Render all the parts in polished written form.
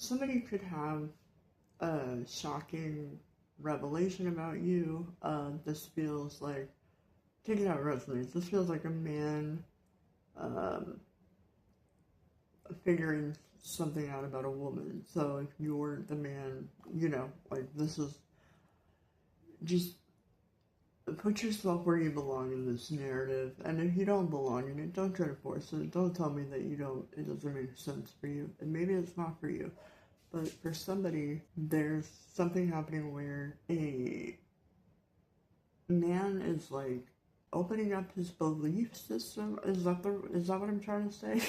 somebody could have a shocking revelation about you. This feels like, take it out resonates. This feels like a man um, figuring something out about a woman. So if you're the man, like this is just put yourself where you belong in this narrative. And if you don't belong in it, don't try to force it. Don't tell me that it doesn't make sense for you. And maybe it's not for you. But for somebody, there's something happening where a man is like opening up his belief system. Is that what I'm trying to say?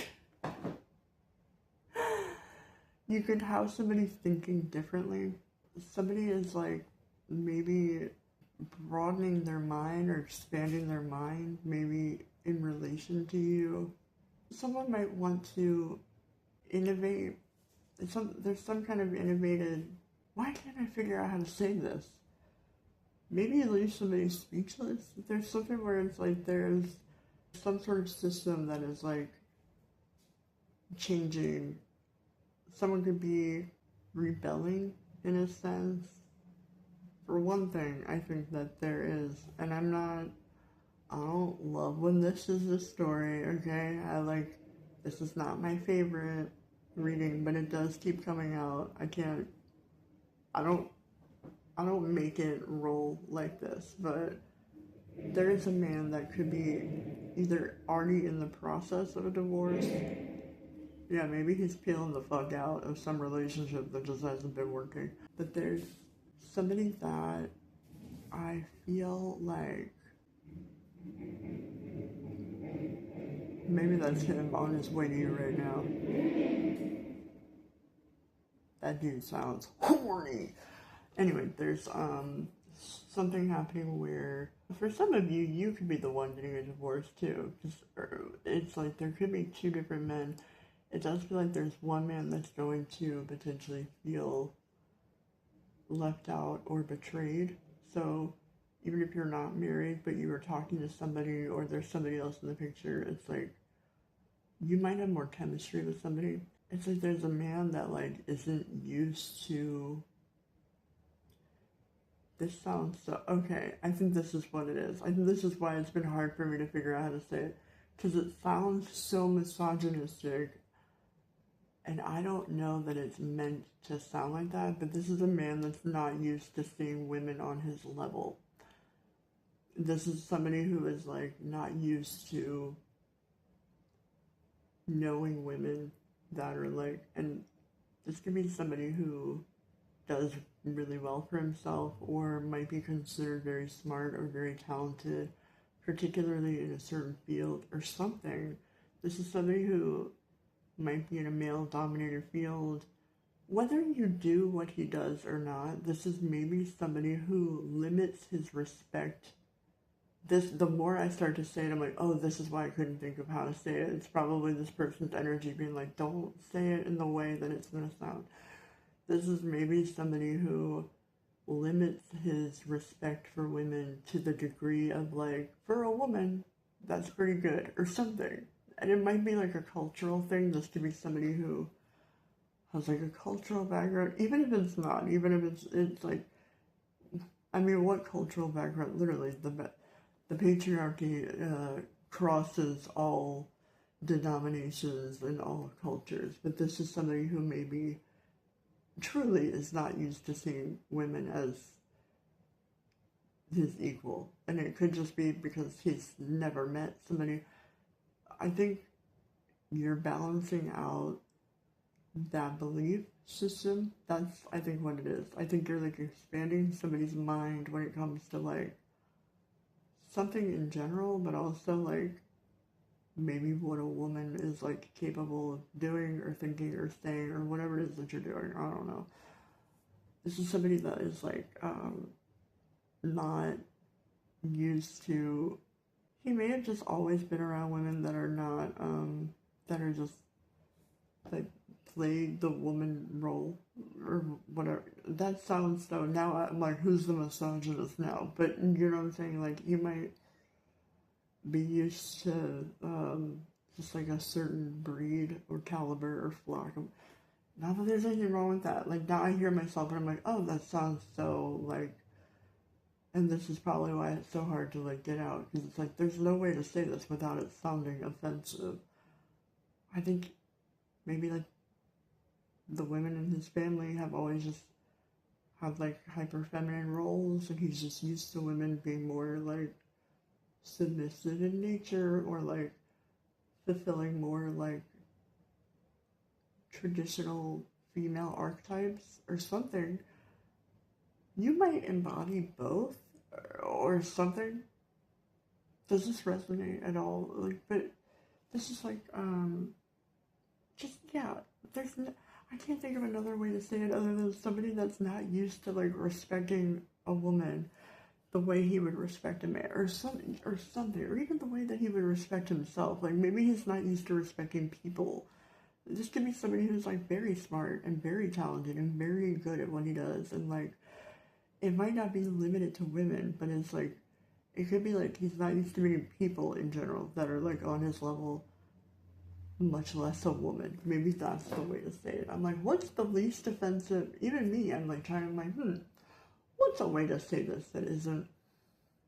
You could have somebody thinking differently. Somebody is like maybe broadening their mind or expanding their mind, maybe in relation to you. Someone might want to innovate. There's some kind of innovated. Why can't I figure out how to say this? Maybe it leaves somebody speechless. There's something where it's like there's some sort of system that is like changing. Someone could be rebelling in a sense. For one thing, I think that there is, and I don't love when this is the story, okay? This is not my favorite reading, but it does keep coming out. I don't make it roll like this, but there is a man that could be either already in the process of a divorce. Yeah, maybe he's peeling the fuck out of some relationship that just hasn't been working. But there's somebody that I feel like maybe that's him on his way to you right now. That dude sounds horny. Anyway, there's something happening where for some of you, you could be the one getting a divorce too. It's like there could be two different men. It does feel like there's one man that's going to potentially feel left out or betrayed. So even if you're not married, but you were talking to somebody or there's somebody else in the picture, it's like you might have more chemistry with somebody. It's like there's a man that like isn't used to. This sounds so okay. I think this is what it is. I think this is why it's been hard for me to figure out how to say it, because it sounds so misogynistic. And I don't know that it's meant to sound like that, but this is a man that's not used to seeing women on his level. This is somebody who is like not used to knowing women that are like, and this could be somebody who does really well for himself or might be considered very smart or very talented, particularly in a certain field or something. This is somebody who might be in a male-dominated field. Whether you do what he does or not, this is maybe somebody who limits his respect. The more I start to say it, I'm like, oh, this is why I couldn't think of how to say it. It's probably this person's energy being like, don't say it in the way that it's going to sound. This is maybe somebody who limits his respect for women to the degree of like, for a woman, that's pretty good, or something. And it might be like a cultural thing. This could be somebody who has like a cultural background, even if it's not, even if it's like, I mean, what cultural background? Literally, the patriarchy crosses all denominations and all cultures. But this is somebody who maybe truly is not used to seeing women as his equal. And it could just be because he's never met somebody. I think you're balancing out that belief system. That's, I think, what it is. I think you're like expanding somebody's mind when it comes to like something in general, but also like maybe what a woman is like capable of doing or thinking or saying or whatever it is that you're doing. I don't know. This is somebody that is like not used to. He may have just always been around women that are not that are just like play the woman role or whatever. That sounds so. Now I'm like, who's the misogynist now? But you know what I'm saying? Like he might be used to just like a certain breed or caliber or flock. not that there's anything wrong with that. Like, now I hear myself and I'm like, oh, that sounds so, like, and this is probably why it's so hard to, like, get out. Because it's like, there's no way to say this without it sounding offensive. I think maybe, like, the women in his family have always just had, like, hyper feminine roles, and he's just used to women being more, like, submissive in nature, or, like, fulfilling more, like, traditional female archetypes or something. You might embody both or something. Does this resonate at all? Like, but this is like, just, yeah, there's no, I can't think of another way to say it other than somebody that's not used to, like, respecting a woman the way he would respect a man, or something, or even the way that he would respect himself. Like, maybe he's not used to respecting people. This could be somebody who's, like, very smart and very talented and very good at what he does, and, like, it might not be limited to women, but it's like, it could be like he's not used to meeting people in general that are, like, on his level, much less a woman. Maybe that's the way to say it. I'm like, what's the least offensive? Even me, I'm like trying to, like, what's a way to say this that isn't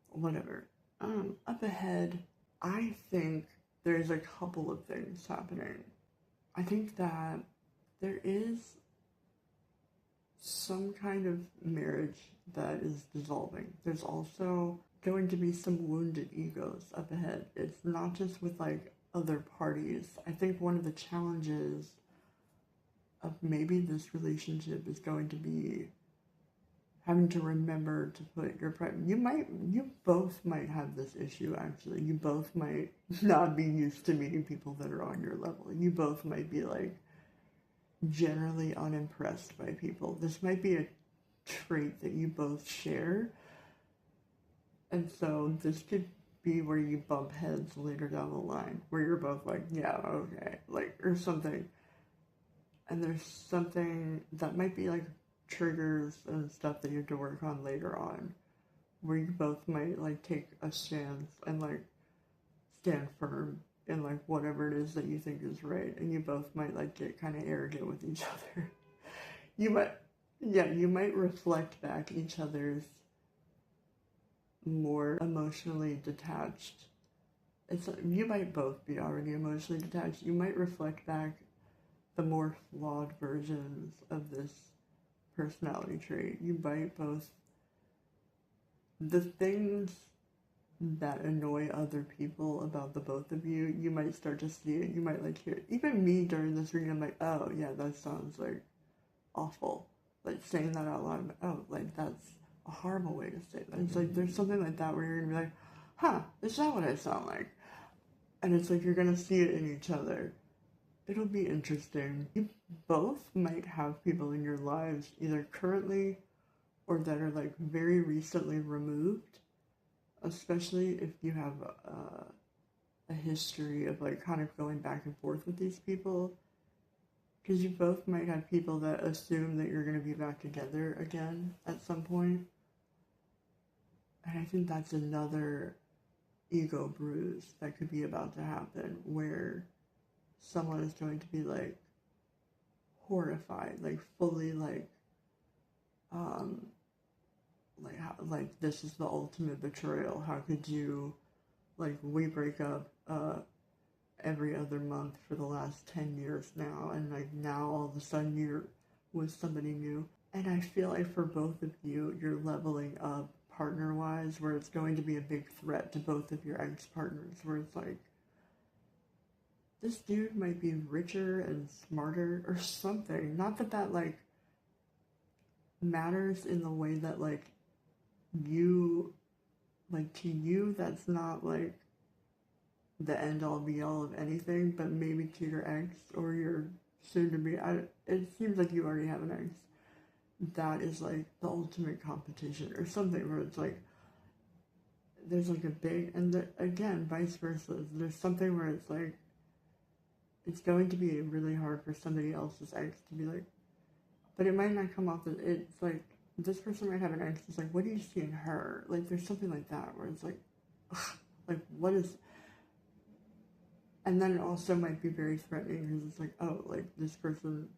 whatever? Up ahead, I think there's a couple of things happening. I think that there is some kind of marriage that is dissolving. There's also going to be some wounded egos up ahead. It's not just with, like, other parties. I think one of the challenges of maybe this relationship is going to be having to remember to put your pride. You both might have this issue, actually. You both might not be used to meeting people that are on your level. You both might be, like, generally unimpressed by people. This might be a trait that you both share. And so this could be where you bump heads later down the line, where you're both like, yeah, okay, like, or something. And there's something that might be, like, triggers and stuff that you have to work on later on, where you both might, like, take a stance and, like, stand firm in, like, whatever it is that you think is right, and you both might, like, get kind of arrogant with each other. You might reflect back each other's more emotionally detached. It's like, you might both be already emotionally detached. You might reflect back the more flawed versions of this personality trait. You might both, the things that annoy other people about the both of you, you might start to see it. You might, like, hear it. Even me during this reading, I'm like, oh yeah, that sounds, like, awful. Like, saying that out loud, oh, like, that's a horrible way to say that. It's like, there's something like that where you're gonna be like, huh, is that what I sound like? And it's like, you're gonna see it in each other. It'll be interesting. You both might have people in your lives, either currently or that are, like, very recently removed, especially if you have a history of, like, kind of going back and forth with these people. Because you both might have people that assume that you're going to be back together again at some point. And I think that's another ego bruise that could be about to happen, where someone is going to be, like, horrified, like, fully, like, like, this is the ultimate betrayal. How could you, like, we break up every other month for the last 10 years now, and, like, now all of a sudden you're with somebody new. And I feel like for both of you, you're leveling up partner-wise, where it's going to be a big threat to both of your ex-partners, where it's like, this dude might be richer and smarter or something. Not that that, like, matters in the way that, like, you, like, to you, that's not, like, the end-all be-all of anything, but maybe to your ex or your soon-to-be, it seems like you already have an ex, that is, like, the ultimate competition or something, where it's like, there's, like, a big, and again, vice versa, there's something where it's like, it's going to be really hard for somebody else's ex to be like, but it might not come off as, it's like, this person might have an ex, it's like, what do you see in her? Like, there's something like that, where it's like, ugh, like, what is, and then it also might be very threatening, because it's like, oh, like, this person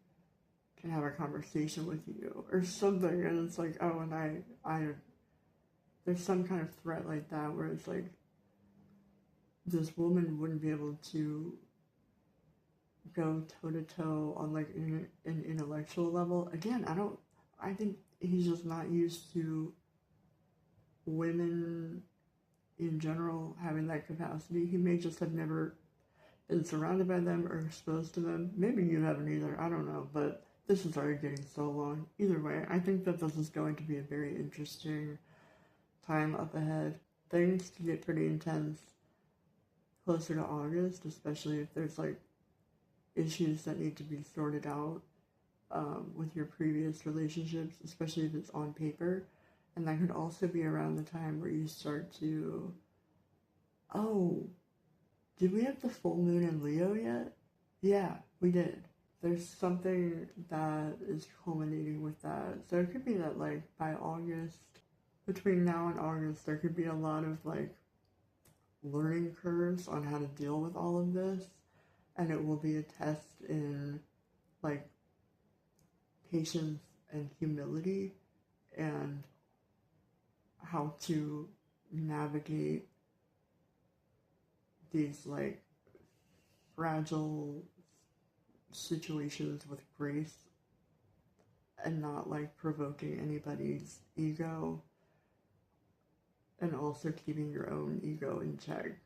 can have a conversation with you or something. And it's like, oh, and I there's some kind of threat like that where it's like this woman wouldn't be able to go toe to toe on like an intellectual level. Again, I think he's just not used to women in general having that capacity. He may just have never been surrounded by them or exposed to them. Maybe you haven't either, I don't know, but this is already getting so long. Either way, I think that this is going to be a very interesting time up ahead. Things can get pretty intense closer to August, especially if there's like issues that need to be sorted out with your previous relationships, especially if it's on paper. And that could also be around the time where you start to, oh, did we have the full moon in Leo yet? Yeah, we did. There's something that is culminating with that. So it could be that like by August, between now and August, there could be a lot of like learning curves on how to deal with all of this. And it will be a test in like patience and humility and how to navigate these like fragile situations with grace and not like provoking anybody's ego, and also keeping your own ego in check.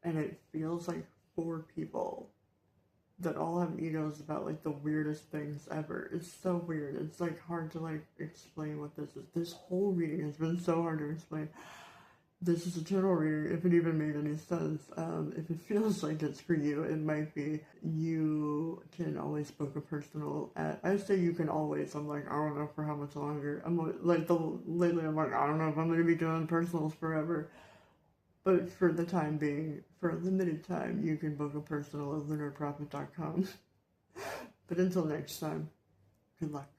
And it feels like 4 people that all have egos about like the weirdest things ever. It's so weird. It's like hard to like explain what this is. This whole reading has been so hard to explain. This is a general reading, if it even made any sense. If it feels like it's for you, it might be. You can always book a personal at, I say you can always, I'm like, I don't know for how much longer. Lately I'm like, I don't know if I'm going to be doing personals forever. But for the time being, for a limited time, you can book a personal at lunarprophet.com. But until next time, good luck.